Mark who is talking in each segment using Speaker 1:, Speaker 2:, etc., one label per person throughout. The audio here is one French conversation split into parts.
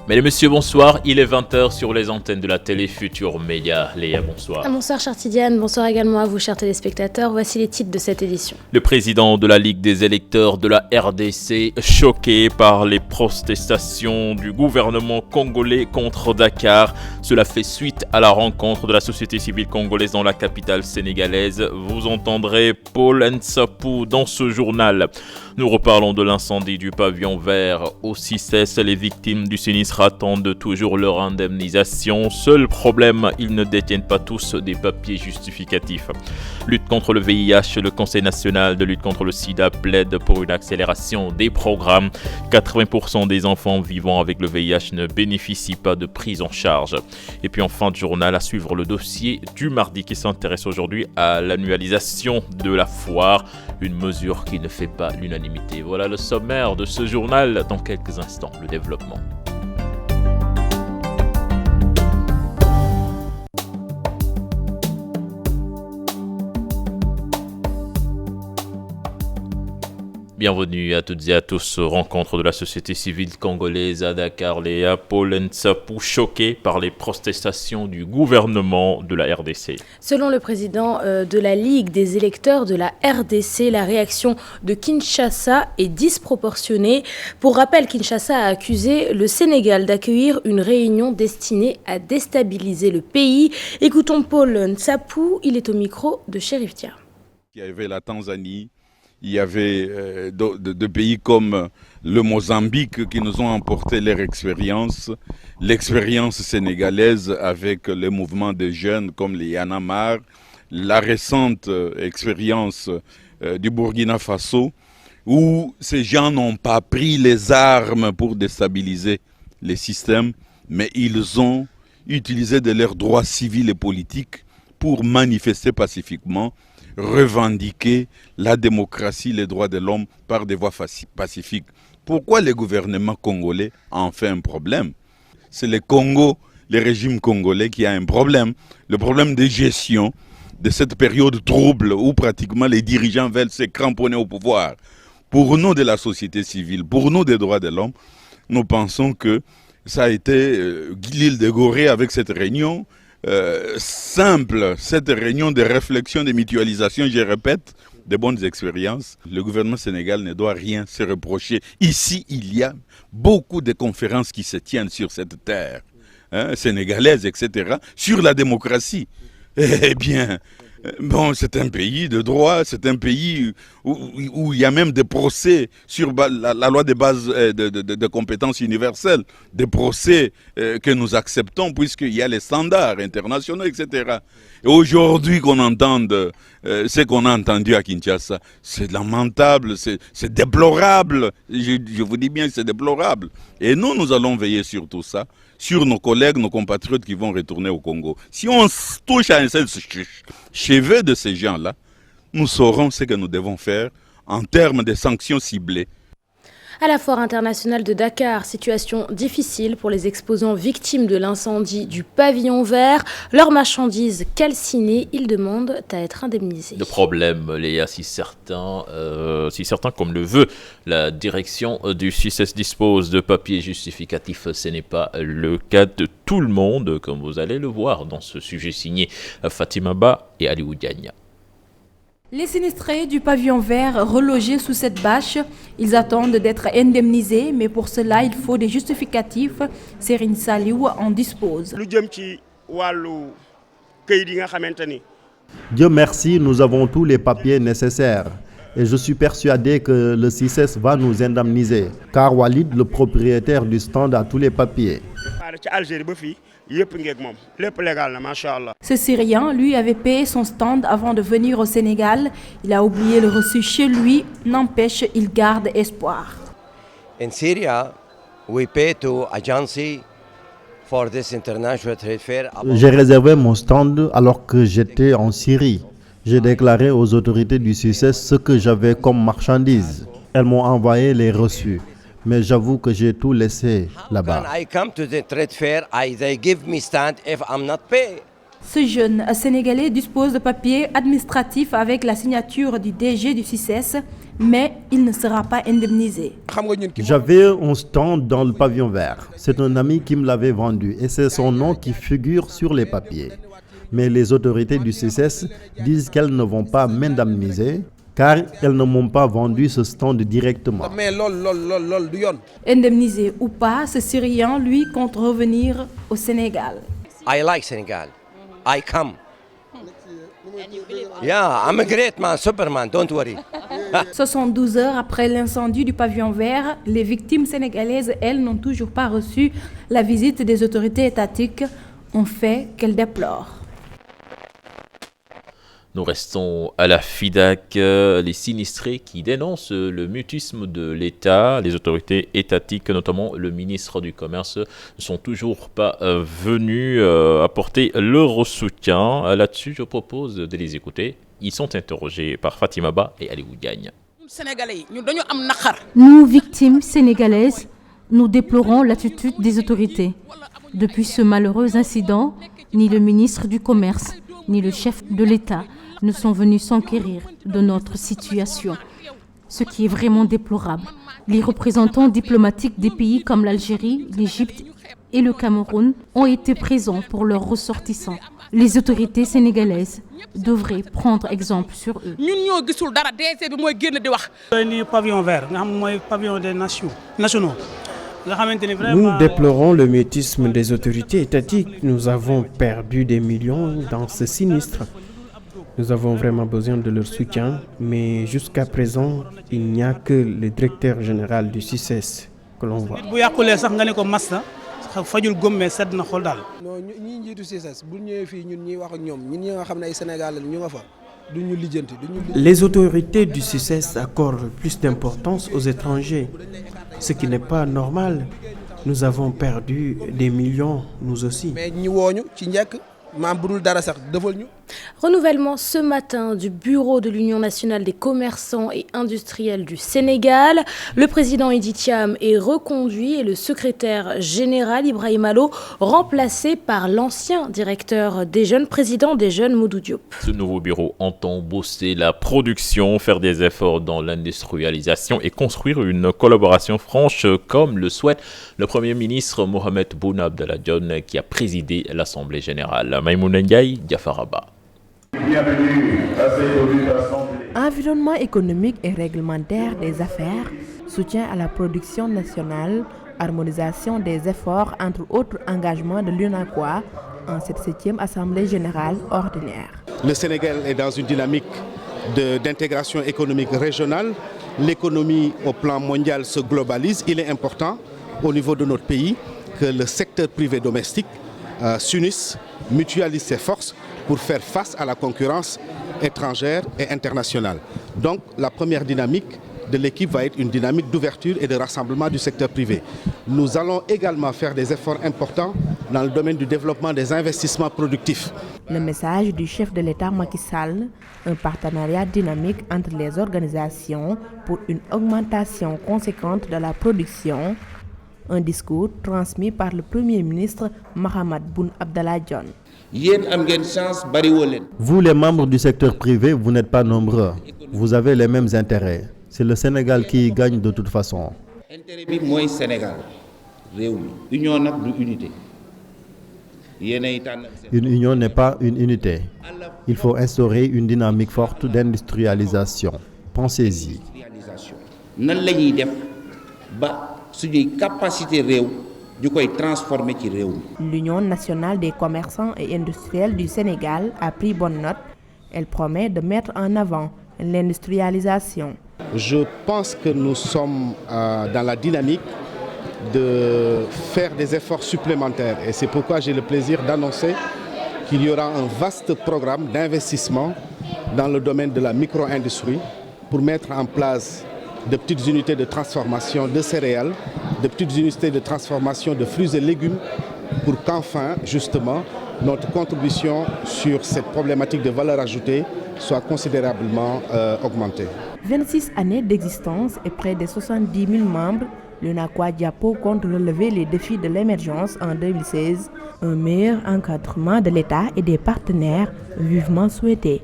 Speaker 1: Mesdames et messieurs, bonsoir. Il est 20h sur les antennes de la télé Futur Média. Léa, bonsoir.
Speaker 2: Bonsoir, chère Tidiane. Bonsoir également à vous, chers téléspectateurs. Voici les titres de cette édition.
Speaker 1: Le président de la Ligue des électeurs de la RDC, choqué par les protestations du gouvernement congolais contre Dakar. Cela fait suite à la rencontre de la société civile congolaise dans la capitale sénégalaise. Vous entendrez Paul Nsapou dans ce journal. Nous reparlons de l'incendie du pavillon vert au CICES. Les victimes du sinistre attendent toujours leur indemnisation. Seul problème, ils ne détiennent pas tous des papiers justificatifs. Lutte contre le VIH, le Conseil national de lutte contre le sida plaide pour une accélération des programmes. 80% des enfants vivant avec le VIH ne bénéficient pas de prise en charge. Et puis en fin de journal, à suivre le dossier du mardi qui s'intéresse aujourd'hui à l'annualisation de la foire, une mesure qui ne fait pas l'unanimité. Voilà le sommaire de ce journal. Dans quelques instants, le développement. Bienvenue à toutes et à tous. Rencontre de la société civile congolaise à Dakar. Léa, Paul Nsapou, choqué par les protestations du gouvernement de la RDC.
Speaker 2: Selon le président de la Ligue des électeurs de la RDC, la réaction de Kinshasa est disproportionnée. Pour rappel, Kinshasa a accusé le Sénégal d'accueillir une réunion destinée à déstabiliser le pays. Écoutons Paul Nsapou, il est au micro de Chérif Dia.
Speaker 3: Il y avait la Tanzanie. Il y avait de pays comme le Mozambique qui nous ont apporté leur expérience, l'expérience sénégalaise avec les mouvements de jeunes comme les Yanamar, la récente expérience du Burkina Faso, où ces gens n'ont pas pris les armes pour déstabiliser les systèmes, mais ils ont utilisé de leurs droits civils et politiques pour manifester pacifiquement, revendiquer la démocratie, les droits de l'homme par des voies pacifiques. Pourquoi le gouvernement congolais en fait un problème? C'est le Congo, le régime congolais qui a un problème. Le problème de gestion de cette période trouble où pratiquement les dirigeants veulent se cramponner au pouvoir. Pour nous de la société civile, pour nous des droits de l'homme, nous pensons que ça a été l'île de Gorée avec cette réunion. Simple, cette réunion de réflexion, de mutualisation, je répète, de bonnes expériences. Le gouvernement sénégal ne doit rien se reprocher. Ici, il y a beaucoup de conférences qui se tiennent sur cette terre, sénégalaise, etc., sur la démocratie. Eh bien, bon, c'est un pays de droit, c'est un pays où il y a même des procès sur la loi de base de compétences universelles, des procès que nous acceptons puisqu'il y a les standards internationaux, etc. Et aujourd'hui qu'on entende ce qu'on a entendu à Kinshasa, c'est lamentable, c'est déplorable, je vous dis bien que c'est déplorable. Et nous allons veiller sur tout ça, sur nos collègues, nos compatriotes qui vont retourner au Congo. Si on touche à un seul cheveu de ces gens-là, nous saurons ce que nous devons faire en termes de sanctions ciblées.
Speaker 2: À la foire internationale de Dakar, situation difficile pour les exposants victimes de l'incendie du pavillon vert. Leurs marchandises calcinées, ils demandent à être indemnisés.
Speaker 1: De problème, Léa, si certains comme le veut la direction du CICES dispose de papiers justificatifs, ce n'est pas le cas de tout le monde, comme vous allez le voir dans ce sujet signé Fatima Ba et Aliou Diagne.
Speaker 4: Les sinistrés du pavillon vert relogés sous cette bâche, ils attendent d'être indemnisés, mais pour cela, il faut des justificatifs. Serigne Saliou en dispose.
Speaker 5: Dieu merci, nous avons tous les papiers nécessaires. Et je suis persuadé que le CICES va nous indemniser, car Walid, le propriétaire du stand, a tous les papiers.
Speaker 4: Ce Syrien, lui, avait payé son stand avant de venir au Sénégal. Il a oublié le reçu chez lui. N'empêche, il garde espoir.
Speaker 6: In Syria, we pay to agency for this international trade fair.
Speaker 5: J'ai réservé mon stand alors que j'étais en Syrie. J'ai déclaré aux autorités du CICES ce que j'avais comme marchandise. Elles m'ont envoyé les reçus. Mais j'avoue que j'ai tout laissé là-bas.
Speaker 6: I come to the trade fair, they give me stand if I'm not paid.
Speaker 4: Ce jeune Sénégalais dispose de papiers administratifs avec la signature du DG du CICES, mais il ne sera pas indemnisé.
Speaker 5: J'avais un stand dans le pavillon vert. C'est un ami qui me l'avait vendu et c'est son nom qui figure sur les papiers. Mais les autorités du CICES disent qu'elles ne vont pas m'indemniser car elles ne m'ont pas vendu ce stand directement.
Speaker 4: Indemnisé ou pas, ce Syrien, lui, compte revenir au Sénégal.
Speaker 6: I like Senegal. I come. Yeah, I'm a great man, Superman, don't worry.
Speaker 4: 72 heures après l'incendie du pavillon vert, les victimes sénégalaises, elles, n'ont toujours pas reçu la visite des autorités étatiques, un fait qu'elles déplorent.
Speaker 1: Nous restons à la FIDAC, les sinistrés qui dénoncent le mutisme de l'État. Les autorités étatiques, notamment le ministre du Commerce, ne sont toujours pas venus apporter leur soutien. Là-dessus, je propose de les écouter. Ils sont interrogés par Fatima Ba et Aliou Diagne.
Speaker 7: Nous, victimes sénégalaises, nous déplorons l'attitude des autorités. Depuis ce malheureux incident, ni le ministre du Commerce, ni le chef de l'État ne sont venus s'enquérir de notre situation, ce qui est vraiment déplorable. Les représentants diplomatiques des pays comme l'Algérie, l'Égypte et le Cameroun ont été présents pour leurs ressortissants. Les autorités sénégalaises devraient prendre exemple sur eux.
Speaker 8: Nous déplorons le mutisme des autorités étatiques. Nous avons perdu des millions dans ce sinistre. Nous avons vraiment besoin de leur soutien, mais jusqu'à présent, il n'y a que le directeur général du CICES que l'on voit. Les autorités du CICES accordent plus d'importance aux étrangers, ce qui n'est pas normal. Nous avons perdu des millions, nous aussi.
Speaker 2: Renouvellement ce matin du bureau de l'Union nationale des commerçants et industriels du Sénégal. Le président Idi Thiam est reconduit et le secrétaire général Ibrahim Allo remplacé par l'ancien directeur des jeunes, président des jeunes Modou Diop.
Speaker 1: Ce nouveau bureau entend booster la production, faire des efforts dans l'industrialisation et construire une collaboration franche comme le souhaite le Premier ministre Mohamed Boun Abdallah Dionne qui a présidé l'Assemblée générale. Maïmouna Ndiaye, Diafaraba.
Speaker 9: Environnement économique et réglementaire des affaires, soutien à la production nationale, harmonisation des efforts entre autres engagements de l'UNACOIS en cette 7e Assemblée générale ordinaire.
Speaker 10: Le Sénégal est dans une dynamique d'intégration économique régionale. L'économie au plan mondial se globalise. Il est important au niveau de notre pays que le secteur privé domestique s'unisse, mutualise ses forces pour faire face à la concurrence étrangère et internationale. Donc la première dynamique de l'équipe va être une dynamique d'ouverture et de rassemblement du secteur privé. Nous allons également faire des efforts importants dans le domaine du développement des investissements productifs.
Speaker 9: Le message du chef de l'État Macky Sall, un partenariat dynamique entre les organisations pour une augmentation conséquente de la production. Un discours transmis par le Premier ministre Mohamed Boun Abdallah Dionne.
Speaker 5: Vous, les membres du secteur privé, vous n'êtes pas nombreux. Vous avez les mêmes intérêts. C'est le Sénégal qui gagne de toute façon. Une union n'est pas une unité. Il faut instaurer une dynamique forte d'industrialisation. Pensez-y.
Speaker 9: L'Union nationale des commerçants et industriels du Sénégal a pris bonne note. Elle promet de mettre en avant l'industrialisation.
Speaker 10: Je pense que nous sommes dans la dynamique de faire des efforts supplémentaires et c'est pourquoi j'ai le plaisir d'annoncer qu'il y aura un vaste programme d'investissement dans le domaine de la micro-industrie pour mettre en place de petites unités de transformation de céréales, de petites unités de transformation de fruits et légumes pour qu'enfin, justement, notre contribution sur cette problématique de valeur ajoutée soit considérablement augmentée.
Speaker 9: 26 années d'existence et près de 70 000 membres, L'UNACOIS Diapo compte relever les défis de l'émergence en 2016, un meilleur encadrement de l'État et des partenaires vivement souhaité.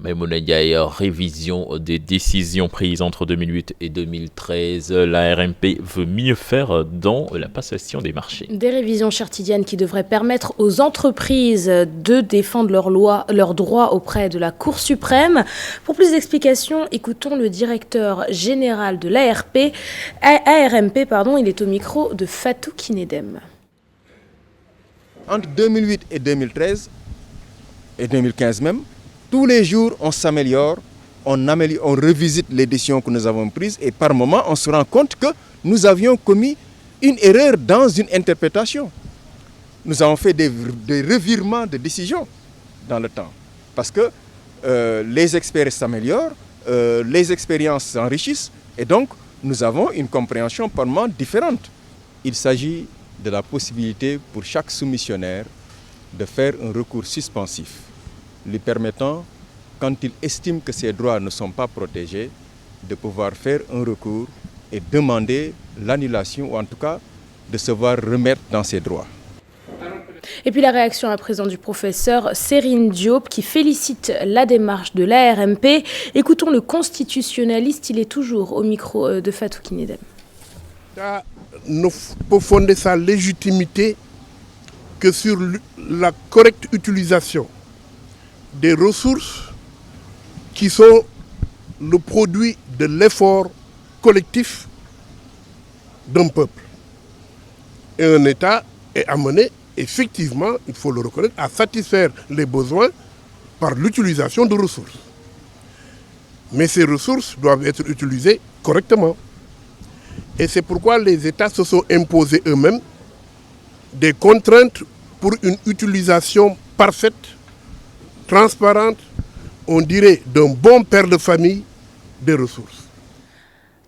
Speaker 1: Maïmouna Ndiaye, révision des décisions prises entre 2008 et 2013. La RMP veut mieux faire dans la passation des marchés.
Speaker 2: Des révisions chartidiennes qui devraient permettre aux entreprises de défendre leurs droits auprès de la Cour suprême. Pour plus d'explications, écoutons le directeur général de l'ARMP. Il est au micro de Fatou Kinedem.
Speaker 11: Entre 2008 et 2013, et 2015 même, tous les jours, on s'améliore, on revisite les décisions que nous avons prises et par moment, on se rend compte que nous avions commis une erreur dans une interprétation. Nous avons fait des revirements de décisions dans le temps parce que les experts s'améliorent, les expériences s'enrichissent et donc nous avons une compréhension par moment différente. Il s'agit de la possibilité pour chaque soumissionnaire de faire un recours suspensif, lui permettant, quand il estime que ses droits ne sont pas protégés, de pouvoir faire un recours et demander l'annulation ou en tout cas de se voir remettre dans ses droits.
Speaker 2: Et puis la réaction à présent du professeur Serine Diop qui félicite la démarche de l'ARMP. Écoutons le constitutionnaliste, il est toujours au micro de Fatou Kinedem.
Speaker 12: Ne peut fonder sa légitimité que sur la correcte utilisation des ressources qui sont le produit de l'effort collectif d'un peuple. Et un État est amené, effectivement, il faut le reconnaître, à satisfaire les besoins par l'utilisation de ressources. Mais ces ressources doivent être utilisées correctement. Et c'est pourquoi les États se sont imposés eux-mêmes des contraintes pour une utilisation parfaite, transparente, on dirait d'un bon père de famille, des ressources.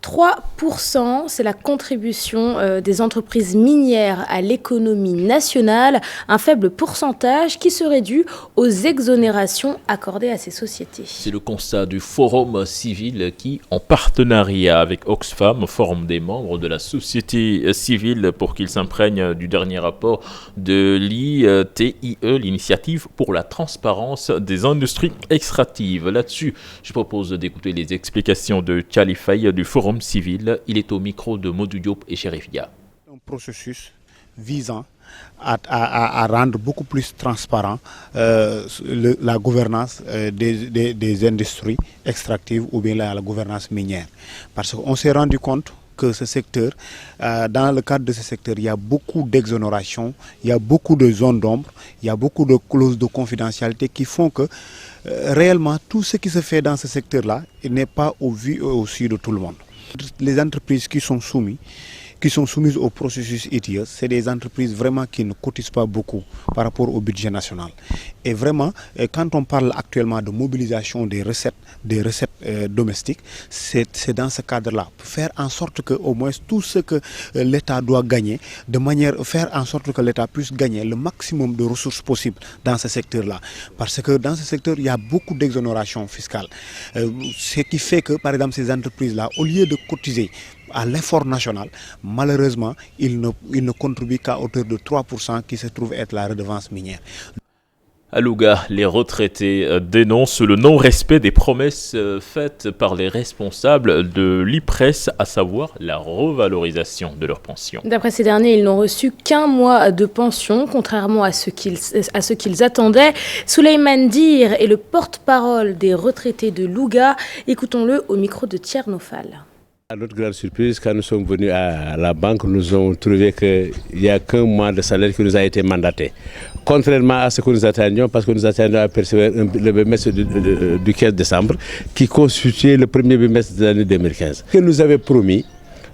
Speaker 2: 3%, c'est la contribution des entreprises minières à l'économie nationale, un faible pourcentage qui serait dû aux exonérations accordées à ces sociétés.
Speaker 1: C'est le constat du Forum civil qui, en partenariat avec Oxfam, forme des membres de la société civile pour qu'ils s'imprègnent du dernier rapport de l'ITIE, l'initiative pour la transparence des industries extractives. Là-dessus, je propose d'écouter les explications de Khalifaï du Forum civil. Il est au micro de Modou Diop et Chérifia.
Speaker 13: Un processus visant à rendre beaucoup plus transparent la gouvernance des industries extractives ou bien la gouvernance minière. Parce qu'on s'est rendu compte que ce secteur, dans le cadre de ce secteur, il y a beaucoup d'exonérations, il y a beaucoup de zones d'ombre, il y a beaucoup de clauses de confidentialité qui font que réellement tout ce qui se fait dans ce secteur-là n'est pas au vu et au su de tout le monde. Les entreprises qui sont soumises au processus ITIE, c'est des entreprises vraiment qui ne cotisent pas beaucoup par rapport au budget national. Et vraiment, quand on parle actuellement de mobilisation des recettes domestiques, c'est dans ce cadre-là. Faire en sorte que au moins tout ce que l'État doit gagner, faire en sorte que l'État puisse gagner le maximum de ressources possibles dans ce secteur-là. Parce que dans ce secteur, il y a beaucoup d'exonérations fiscales. Ce qui fait que, par exemple, ces entreprises-là, au lieu de cotiser à l'effort national, malheureusement, ils ne contribuent qu'à hauteur de 3% qui se trouve être la redevance minière.
Speaker 1: À Louga, les retraités dénoncent le non-respect des promesses faites par les responsables de l'IPRES, à savoir la revalorisation de leurs pensions.
Speaker 2: D'après ces derniers, ils n'ont reçu qu'un mois de pension, contrairement à ce qu'ils attendaient. Souleymane Dir est le porte-parole des retraités de Louga. Écoutons-le au micro de Tchernofal.
Speaker 14: À notre grande surprise, quand nous sommes venus à la banque, nous avons trouvé qu'il n'y a qu'un mois de salaire qui nous a été mandaté. Contrairement à ce que nous attendions, parce que nous attendions à percevoir le bimestre du 15 décembre, qui constituait le premier bimestre de l'année 2015. Que nous avait promis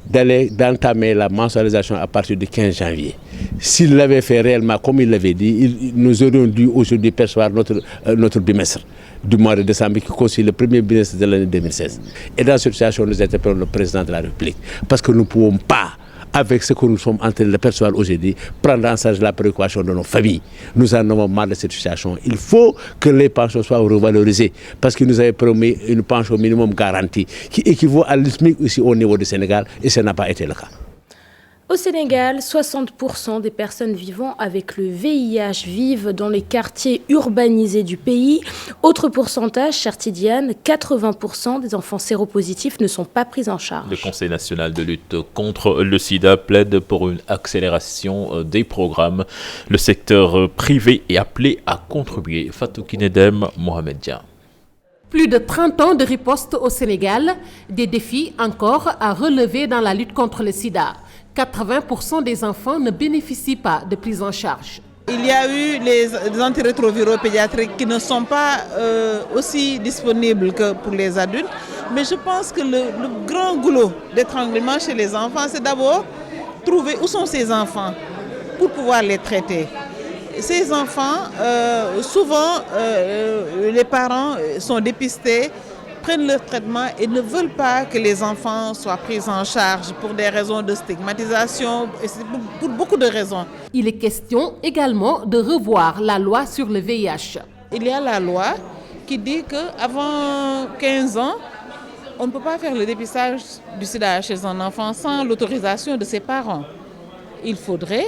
Speaker 14: d'entamer la mensualisation à partir du 15 janvier. S'il l'avait fait réellement comme il l'avait dit, nous aurions dû aujourd'hui percevoir notre bimestre du mois de décembre qui constitue le premier bimestre de l'année 2016. Et dans cette situation, nous interpellons le président de la République parce que nous ne pouvons pas, avec ce que nous sommes en train de percevoir aujourd'hui, prendre en charge la préoccupation de nos familles. Nous en avons marre de cette situation. Il faut que les pensions soient revalorisées parce qu'il nous avait promis une pension minimum garantie qui équivaut à l'SMIC aussi au niveau du Sénégal et ça n'a pas été le cas.
Speaker 2: Au Sénégal, 60% des personnes vivant avec le VIH vivent dans les quartiers urbanisés du pays. Autre pourcentage, cher Tidiane, 80% des enfants séropositifs ne sont pas pris en charge.
Speaker 1: Le Conseil national de lutte contre le sida plaide pour une accélération des programmes. Le secteur privé est appelé à contribuer. Fatou Kinedem, Mohamed Dia.
Speaker 15: Plus de 30 ans de riposte au Sénégal, des défis encore à relever dans la lutte contre le sida. 80% des enfants ne bénéficient pas de prise en charge.
Speaker 16: Il y a eu les antirétroviraux pédiatriques qui ne sont pas aussi disponibles que pour les adultes. Mais je pense que le grand goulot d'étranglement chez les enfants, c'est d'abord trouver où sont ces enfants pour pouvoir les traiter. Ces enfants, souvent, les parents sont dépistés, prennent leur traitement et ne veulent pas que les enfants soient pris en charge pour des raisons de stigmatisation, et pour beaucoup de raisons.
Speaker 15: Il est question également de revoir la loi sur le VIH.
Speaker 16: Il y a la loi qui dit qu'avant 15 ans, on ne peut pas faire le dépistage du sida chez un enfant sans l'autorisation de ses parents. Il faudrait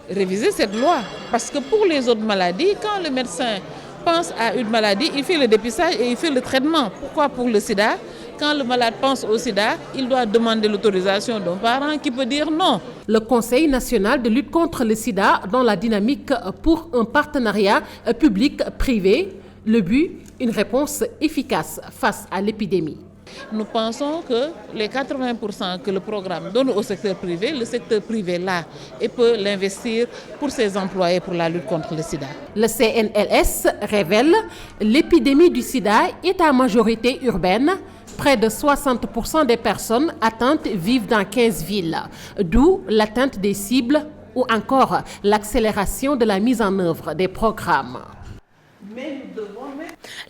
Speaker 16: réviser cette loi, parce que pour les autres maladies, quand le médecin pense à une maladie, il fait le dépistage et il fait le traitement. Pourquoi pour le sida? Quand le malade pense au sida, il doit demander l'autorisation d'un parent qui peut dire non.
Speaker 15: Le Conseil national de lutte contre le sida dans la dynamique pour un partenariat public-privé. Le but, une réponse efficace face à l'épidémie.
Speaker 16: Nous pensons que les 80% que le programme donne au secteur privé, le secteur privé là et peut l'investir pour ses employés pour la lutte contre le sida.
Speaker 15: Le CNLS révèle l'épidémie du sida est à majorité urbaine. Près de 60% des personnes atteintes vivent dans 15 villes, d'où l'atteinte des cibles ou encore l'accélération de la mise en œuvre des programmes.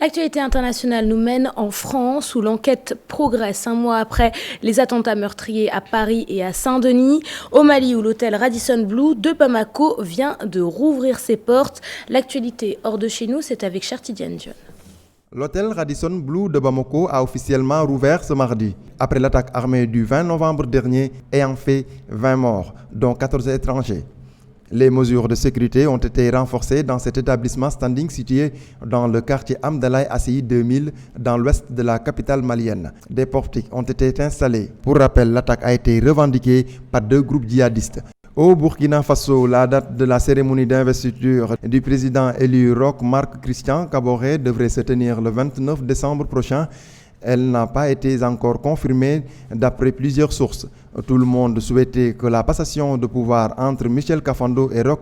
Speaker 2: L'actualité internationale nous mène en France où l'enquête progresse un mois après les attentats meurtriers à Paris et à Saint-Denis. Au Mali où l'hôtel Radisson Blu de Bamako vient de rouvrir ses portes. L'actualité hors de chez nous, c'est avec Chertidiane Dion.
Speaker 17: L'hôtel Radisson Blu de Bamako a officiellement rouvert ce mardi, après l'attaque armée du 20 novembre dernier ayant fait 20 morts, dont 14 étrangers. Les mesures de sécurité ont été renforcées dans cet établissement standing situé dans le quartier Amdalaï ACI 2000 dans l'ouest de la capitale malienne. Des portiques ont été installés. Pour rappel, l'attaque a été revendiquée par 2 groupes djihadistes. Au Burkina Faso, la date de la cérémonie d'investiture du président élu Roch Marc Christian Kaboré devrait se tenir le 29 décembre prochain. Elle n'a pas été encore confirmée d'après plusieurs sources. Tout le monde souhaitait que la passation de pouvoir entre Michel Kafando et Roch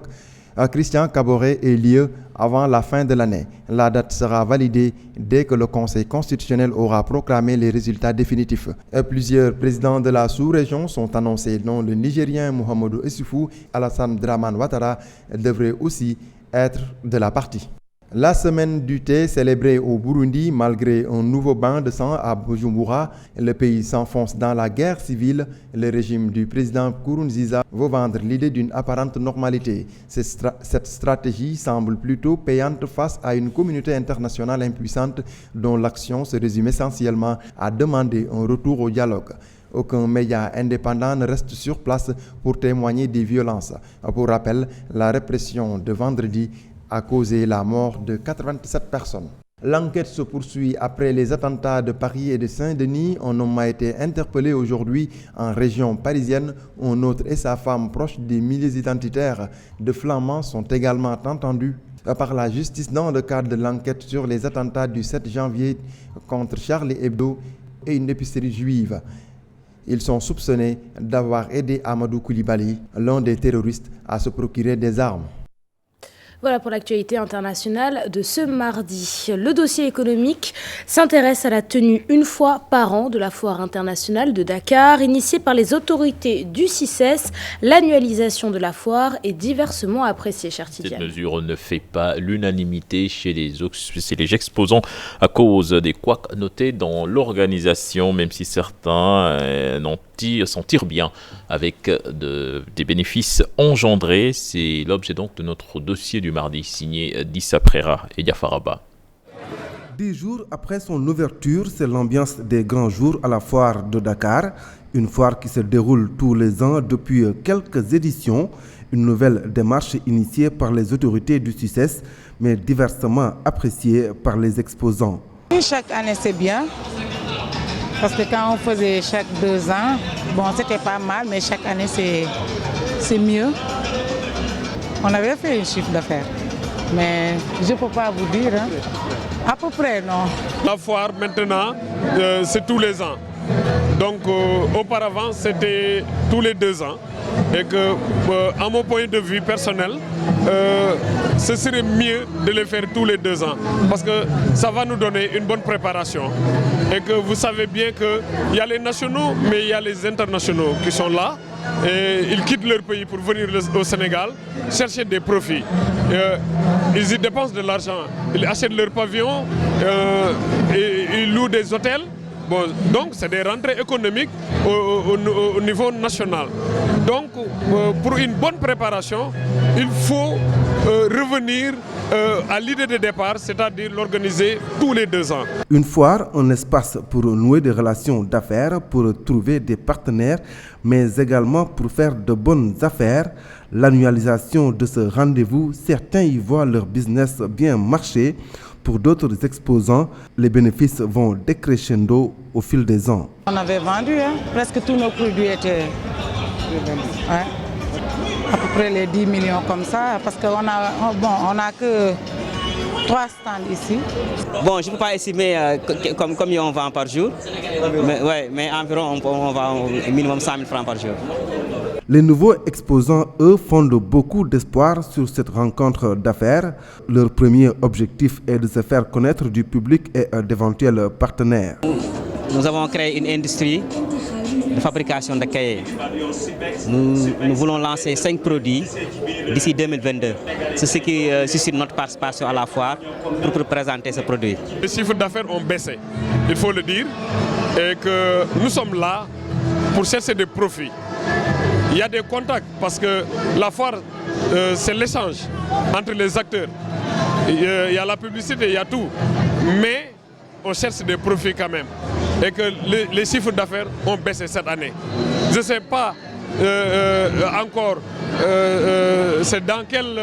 Speaker 17: Christian Kaboré ait lieu avant la fin de l'année. La date sera validée dès que le Conseil constitutionnel aura proclamé les résultats définitifs. Plusieurs présidents de la sous-région sont annoncés, dont le Nigérien Mohamedou Issoufou, Alassane Dramane Ouattara devrait aussi être de la partie. La semaine du thé célébrée au Burundi malgré un nouveau bain de sang à Bujumbura, le pays s'enfonce dans la guerre civile. Le régime du président Nkurunziza veut vendre l'idée d'une apparente normalité. Cette stratégie semble plutôt payante face à une communauté internationale impuissante dont l'action se résume essentiellement à demander un retour au dialogue. Aucun média indépendant ne reste sur place pour témoigner des violences. Pour rappel, la répression de vendredi a causé la mort de 87 personnes. L'enquête se poursuit après les attentats de Paris et de Saint-Denis. Un homme a été interpellé aujourd'hui en région parisienne. Un autre et sa femme proches des milieux identitaires de flamands sont également entendus par la justice dans le cadre de l'enquête sur les attentats du 7 janvier contre Charlie Hebdo et une épicerie juive. Ils sont soupçonnés d'avoir aidé Amadou Koulibaly, l'un des terroristes, à se procurer des armes.
Speaker 2: Voilà pour l'actualité internationale de ce mardi. Le dossier économique s'intéresse à la tenue une fois par an de la foire internationale de Dakar, initiée par les autorités du CICES. L'annualisation de la foire est diversement appréciée, cher Tidiane.
Speaker 1: Cette mesure ne fait pas l'unanimité chez les exposants à cause des couacs notés dans l'organisation, même si certains s'en tirent bien avec des bénéfices engendrés. C'est l'objet donc de notre dossier du mardi signé Dissa Prera et Diafaraba.
Speaker 18: 10 jours après son ouverture, c'est l'ambiance des grands jours à la foire de Dakar. Une foire qui se déroule tous les ans depuis quelques éditions. Une nouvelle démarche initiée par les autorités du SUCES, mais diversement appréciée par les exposants.
Speaker 19: Chaque année c'est bien, parce que quand on faisait chaque 2 ans, bon c'était pas mal, mais chaque année c'est mieux. On avait fait un chiffre d'affaires, mais je ne peux pas vous dire, hein. À peu près non.
Speaker 20: La foire maintenant c'est tous les ans, donc auparavant c'était tous les 2 ans. Et que, à mon point de vue personnel, ce serait mieux de les faire tous les 2 ans parce que ça va nous donner une bonne préparation. Et que vous savez bien qu'il y a les nationaux, mais il y a les internationaux qui sont là. Et ils quittent leur pays pour venir au Sénégal chercher des profits. Ils y dépensent de l'argent, ils achètent leur pavillon, ils louent des hôtels. Bon, donc c'est des rentrées économiques au niveau national. Donc pour une bonne préparation, il faut revenir à l'idée de départ, c'est-à-dire l'organiser tous les 2 ans.
Speaker 18: Une foire, un espace pour nouer des relations d'affaires, pour trouver des partenaires, mais également pour faire de bonnes affaires. L'annualisation de ce rendez-vous, certains y voient leur business bien marcher. Pour d'autres exposants, les bénéfices vont décrescendo au fil des ans.
Speaker 19: On avait vendu, hein, presque tous nos produits étaient à peu près les 10 millions comme ça, parce qu'on a que 3 stands ici.
Speaker 21: Bon, je ne peux pas estimer combien on vend par jour, mais environ on vend au minimum 100 000 francs par jour.
Speaker 18: Les nouveaux exposants, eux, fondent beaucoup d'espoir sur cette rencontre d'affaires. Leur premier objectif est de se faire connaître du public et d'éventuels partenaires.
Speaker 21: Nous avons créé une industrie de fabrication de cahiers. Nous voulons lancer 5 produits d'ici 2022. C'est ce qui suscite notre participation à la foire pour présenter ce produit.
Speaker 20: Les chiffres d'affaires ont baissé, il faut le dire, et que nous sommes là pour chercher des profits. Il y a des contacts parce que la foire, c'est l'échange entre les acteurs. Il y a la publicité, il y a tout. Mais on cherche des profits quand même. Et que les chiffres d'affaires ont baissé cette année. Je ne sais pas encore c'est dans quel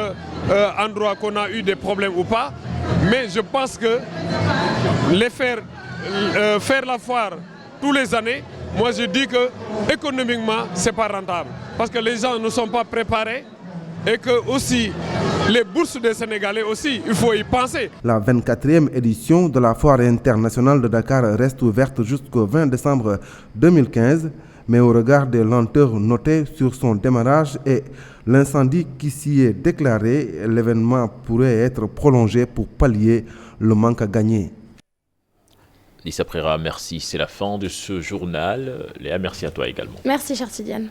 Speaker 20: endroit qu'on a eu des problèmes ou pas. Mais je pense que faire la foire tous les années, moi je dis que économiquement c'est pas rentable parce que les gens ne sont pas préparés et que aussi les bourses des Sénégalais aussi, il faut y penser.
Speaker 18: La 24e édition de la foire internationale de Dakar reste ouverte jusqu'au 20 décembre 2015, mais au regard des lenteurs notées sur son démarrage et l'incendie qui s'y est déclaré, l'événement pourrait être prolongé pour pallier le manque à gagner.
Speaker 1: Lisa Préra, merci. C'est la fin de ce journal. Léa, merci à toi également.
Speaker 2: Merci, chère Tidiane.